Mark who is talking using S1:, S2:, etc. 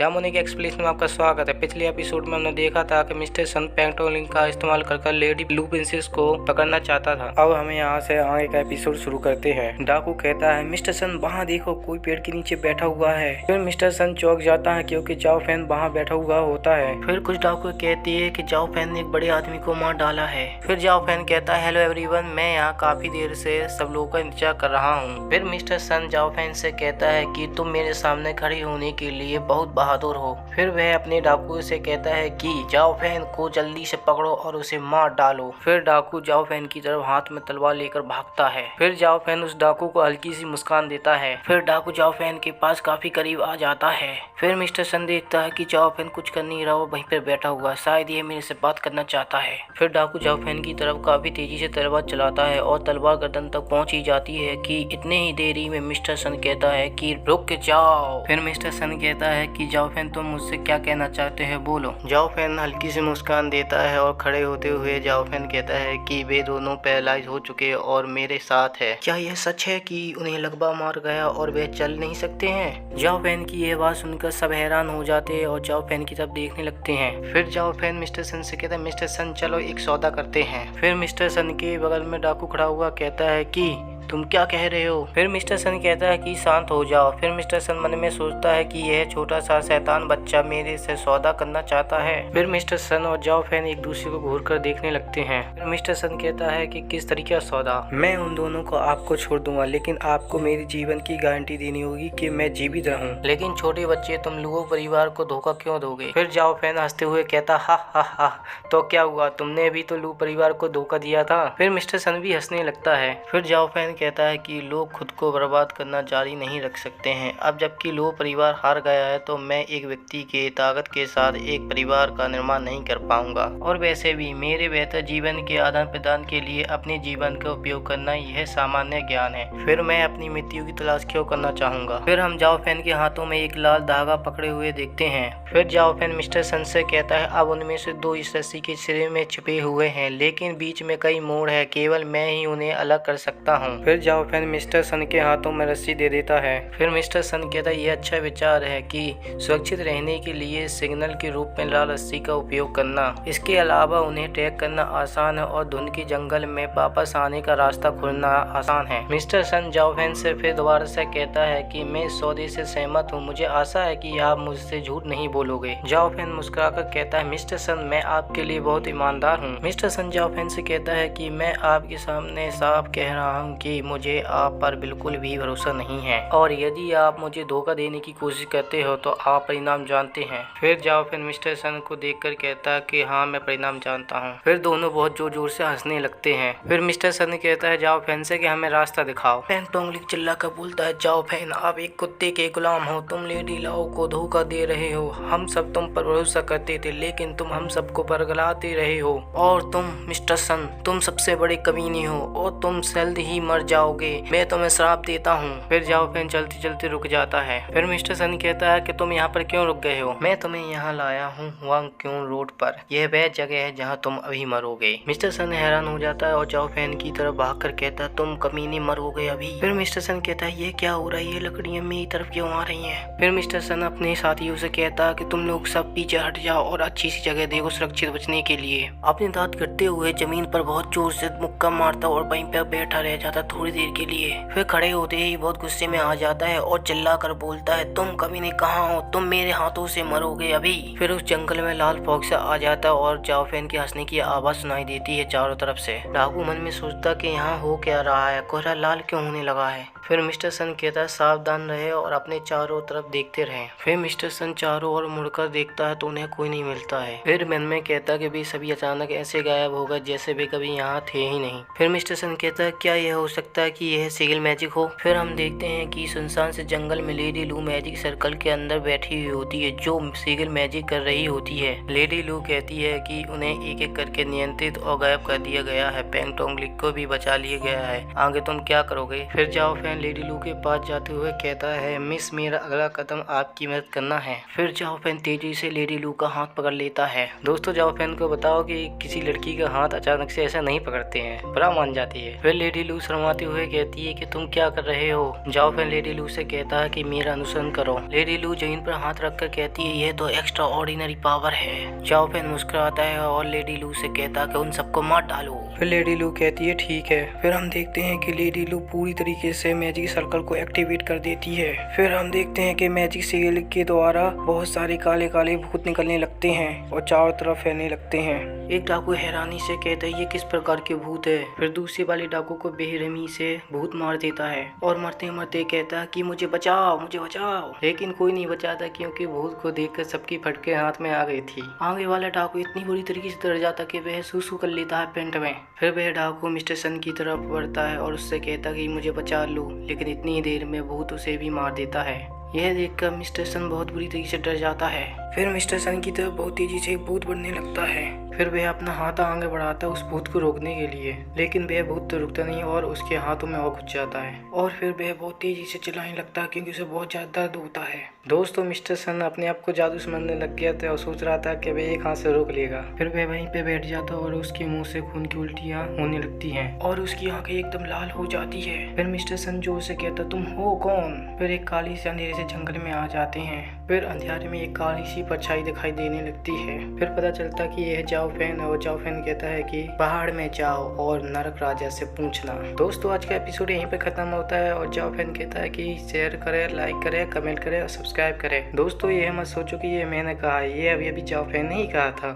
S1: जामुनी के एक्सप्लेनेशन में आपका स्वागत है। पिछले एपिसोड में हमने देखा था कि मिस्टर सन पेंटोलिंग का इस्तेमाल कर लेडी ब्लू प्रिंसेस को पकड़ना चाहता था। अब हमें यहाँ से आगे का एपिसोड शुरू करते हैं। डाकू कहता है, मिस्टर सन वहाँ देखो, कोई पेड़ के नीचे बैठा हुआ है। फिर मिस्टर सन चौंक जाता है क्योंकि जाओ फैन वहाँ बैठा हुआ होता है। फिर कुछ डाकू कहती है कि जाओ फैन ने एक बड़े आदमी को मार डाला है। फिर जाओ फैन कहता है, हेलो एवरीवन, मैं यहाँ काफी देर से सब लोगों का इंतजार कर रहा हूँ। फिर मिस्टर सन जाओ फैन से कहता है कि तुम मेरे सामने खड़े होने के लिए बहुत बहादुर हो। फिर वह अपने डाकू से कहता है कि जाओ फैन को जल्दी से पकड़ो और उसे मार डालो। फिर डाकू जाओ फैन की तरफ हाथ में तलवार लेकर भागता है। फिर जाओ फैन उस डाकू को हल्की सी मुस्कान देता है। फिर डाकू जाओ फैन के पास काफी करीब आ जाता है। फिर मिस्टर सन देखता है कि जाओ फैन कुछ कर नहीं रहा, वो वहीं पर बैठा हुआ है, शायद ये मेरे से बात करना चाहता है। फिर डाकू जाओ फैन की तरफ काफी तेजी से तलवार चलाता है और तलवार गर्दन तक पहुंच ही जाती है कि इतने ही देरी में मिस्टर सन कहता है कि रुक जाओ। फिर मिस्टर सन कहता है कि जाओ फैन तुम मुझसे क्या कहना चाहते हैं, बोलो। जाओ फैन हल्की सी मुस्कान देता है और खड़े होते हुए जाओ फैन कहता है कि वे दोनों पैरालाइज हो चुके और मेरे साथ है। क्या यह सच है कि उन्हें लगवा मार गया और वे चल नहीं सकते हैं? जाओ फैन की यह बात सुनकर सब हैरान हो जाते हैं और जाओ फैन की तरफ देखने लगते हैं। फिर जाओ फैन मिस्टर सन से कहता है, मिस्टर सन चलो एक सौदा करते हैं। फिर मिस्टर सन के बगल में डाकू खड़ा हुआ कहता है कि तुम क्या कह रहे हो? फिर मिस्टर सन कहता है कि शांत हो जाओ। फिर मिस्टर सन मन में सोचता है कि यह छोटा सा शैतान बच्चा मेरे से सौदा करना चाहता है। फिर मिस्टर सन और जाओ फैन एक दूसरे को घूर कर देखने लगते हैं। फिर मिस्टर सन कहता है कि किस तरीके का सौदा? मैं उन दोनों को आपको छोड़ दूंगा, लेकिन आपको मेरे जीवन की गारंटी देनी होगी कि मैं जीवित रहूं। लेकिन छोटे बच्चे, तुम लोगों परिवार को धोखा क्यों दोगे? फिर जाओ फैन हंसते हुए कहता, हा हा हा, तो क्या हुआ, तुमने भी तो लू परिवार को धोखा दिया था। फिर मिस्टर सन भी हंसने लगता है। फिर जाओ फैन कहता है कि लोग खुद को बर्बाद करना जारी नहीं रख सकते हैं। अब जबकि लो परिवार हार गया है तो मैं एक व्यक्ति के ताकत के साथ एक परिवार का निर्माण नहीं कर पाऊंगा, और वैसे भी मेरे बेहतर जीवन के आदान प्रदान के लिए अपने जीवन का उपयोग करना यह सामान्य ज्ञान है। फिर मैं अपनी मृत्यु की तलाश क्यों करना चाहूंगा? फिर हम जाओ फैन के हाथों में एक लाल धागा पकड़े हुए देखते हैं। फिर जाओ फैन मिस्टर सन से कहता है, अब उनमें से दो इस रस्सी के सिरे में छिपे हुए हैं, लेकिन बीच में कई मोड़ है, केवल मैं ही उन्हें अलग कर सकता हूँ। फिर जाओ फैन मिस्टर सन के हाथों में रस्सी दे देता है। फिर मिस्टर सन कहता है, यह अच्छा विचार है कि सुरक्षित रहने के लिए सिग्नल के रूप में लाल रस्सी का उपयोग करना। इसके अलावा उन्हें ट्रैक करना आसान है और धुंध के जंगल में वापस आने का रास्ता खोलना आसान है। मिस्टर सन जाओ फैन से फिर दोबारा से कहता है कि मैं इस सौदे से सहमत हूँ, मुझे आशा है कि आप मुझसे झूठ नहीं बोलोगे। जाओ फैन मुस्कुराकर कहता है, मिस्टर सन मैं आपके लिए बहुत ईमानदार हूँ। मिस्टर सन जाओ फैन से कहता है कि मैं आपके सामने साफ कह रहा हूँ कि मुझे आप पर बिल्कुल भी भरोसा नहीं है, और यदि आप मुझे धोखा देने की कोशिश करते हो तो आप परिणाम जानते हैं। फिर जाओ फैन मिस्टर सन को देखकर कहता है कि हाँ मैं परिणाम जानता हूँ। फिर दोनों बहुत जोर जोर से हंसने लगते हैं। फिर मिस्टर सन कहता है जाओ फैन से कि हमें रास्ता दिखाओ। फैन टोंगलिक चिल्ला कर बोलता है, जाओ फैन आप एक कुत्ते के गुलाम हो, तुम लेडी लाओ को धोखा दे रहे हो। हम सब तुम पर भरोसा करते थे, लेकिन तुम हम सबको बरगलाते रहे हो, और तुम मिस्टर सन तुम सबसे बड़े कमीने हो और तुम जल्द ही मर जाओगे, मैं तुम्हें श्राप देता हूँ। फिर जाओ फैन चलते चलते रुक जाता है। फिर मिस्टर सन कहता है कि तुम यहाँ पर क्यों रुक गए हो? मैं तुम्हें यहाँ लाया हूँ वांग क्यों रोड पर, यह वह जगह है जहाँ तुम अभी मरोगे। मिस्टर सन हैरान हो जाता है और जाओ फैन की तरफ भागकर कहता है, तुम कमीने मरोगे अभी। फिर मिस्टर सन कहता है, ये क्या हो रहा है, ये लकड़ियाँ मेरी तरफ क्यों आ रही हैं? फिर मिस्टर सन अपने साथियों से कहता है कि तुम लोग सब पीछे हट जाओ और अच्छी सी जगह देखो सुरक्षित बचने के लिए। अपने दांत कटते हुए जमीन पर बहुत जोर से मुक्का मारता और वहीं पर बैठा रह जाता थोड़ी देर के लिए। फिर खड़े होते ही बहुत गुस्से में आ जाता है और चिल्ला कर बोलता है, तुम कमीने कहाँ हो, तुम मेरे हाथों से मरोगे अभी। फिर उस जंगल में लाल फॉक्स आ जाता है और जाओ फैन के हंसने की आवाज सुनाई देती है चारों तरफ से। डाकू मन में सोचता कि यहाँ हो क्या रहा है, कोहरा लाल क्यों होने लगा है। फिर मिस्टर सन कहता है, सावधान रहे और अपने चारों तरफ देखते रहें। फिर मिस्टर सन चारों ओर मुड़कर देखता है तो उन्हें कोई नहीं मिलता है। फिर मन में कहता है कि वे सभी अचानक ऐसे गायब हो गए जैसे वे कभी यहाँ थे ही नहीं। फिर मिस्टर सन कहता है, क्या यह हो सकता है कि यह सिगल मैजिक हो? फिर हम देखते हैं कि सुनसान से जंगल में लेडी लू मैजिक सर्कल के अंदर बैठी हुई होती है जो सिगल मैजिक कर रही होती है। लेडी लू कहती है कि उन्हें एक एक करके नियंत्रित और गायब कर दिया गया है, पेंग टोंगलिक को भी बचा लिया गया है, आगे तुम क्या करोगे? फिर जाओ फैन फैन लेडी लू के पास जाते हुए कहता है, मिस मेरा अगला कदम आपकी मदद करना है। फिर जाओ फैन तेजी से लेडी लू का हाथ पकड़ लेता है। दोस्तों जाओ फैन को बताओ कि किसी लड़की का हाथ अचानक से ऐसा नहीं पकड़ते हैं, बुरा मान जाती है। फिर लेडी लू शर्माते हुए कहती है कि तुम क्या कर रहे हो। जाओ फैन लेडी लू से कहता है कि मेरा अनुसरण करो। लेडी लू जमीन पर हाथ रखकर कहती है, यह तो एक्स्ट्रा ऑर्डिनरी पावर है। जाओ फैन मुस्कुराता है और लेडी लू से कहता है कि उन सबको मार डालो। फिर लेडी लू कहती है ठीक है। फिर हम देखते हैं कि लेडी लू पूरी तरीके से मैजिक सर्कल को एक्टिवेट कर देती है। फिर हम देखते हैं कि मैजिक सेल के द्वारा बहुत सारे काले काले भूत निकलने लगते हैं और चारों तरफ फैलने लगते हैं। एक डाकू हैरानी से कहता है, ये किस प्रकार के भूत है। फिर दूसरे वाले डाकू को बेरहमी से भूत मार देता है और मरते मरते कहता है कि मुझे बचाओ, मुझे बचाओ। लेकिन कोई नहीं बचाता क्योंकि भूत को देखकर सबकी फटके हाथ में आ गई थी। आगे वाला डाकू इतनी बुरी तरीके से डर जाता कि वह सूसू कर लेता है पेंट में। फिर वह डाकू मिस्टर सन की तरफ बढ़ता है और उससे कहता कि मुझे बचा लो, लेकिन इतनी देर में भूत उसे भी मार देता है। यह देखकर मिस्टर सन बहुत बुरी तरीके से डर जाता है। फिर मिस्टर सन की तरफ बहुत तेजी से एक भूत बढ़ने लगता है। फिर वह अपना हाथ आगे बढ़ाता है उस भूत को रोकने के लिए, लेकिन वह भूत तो रुकता नहीं और उसके हाथों में और घुस जाता है और फिर वह बहुत तेजी से चिल्लाने लगता है क्योंकि उसे बहुत ज्यादा दर्द होता है। दोस्तों मिस्टर सन अपने आप को जादू समझने लग गया था और सोच रहा था कि वह एक हाथ से रोक लेगा। फिर वह वहीं पे बैठ जाता और उसके मुंह से खून की उल्टियां होने लगती हैं और उसकी आंखें एकदम लाल हो जाती है। फिर मिस्टर सन जोर से कहता, तुम हो कौन। फिर एक काली से अंधेरे से जंगल में आ जाते हैं। फिर अंधेरे में एक काली सी परछाई दिखाई देने लगती है। फिर पता चलता कि यह जाओ फैन और जाओ फैन कहता है कि पहाड़ में जाओ और नरक राजा से पूछना। दोस्तों आज का एपिसोड यहीं पे खत्म होता है और जाओ फैन कहता है कि शेयर करें, लाइक करें, कमेंट करें और सब्सक्राइब करें। दोस्तों ये मत सोचो कि ये मैंने कहा, ये अभी जाओ फैन नहीं कहा था।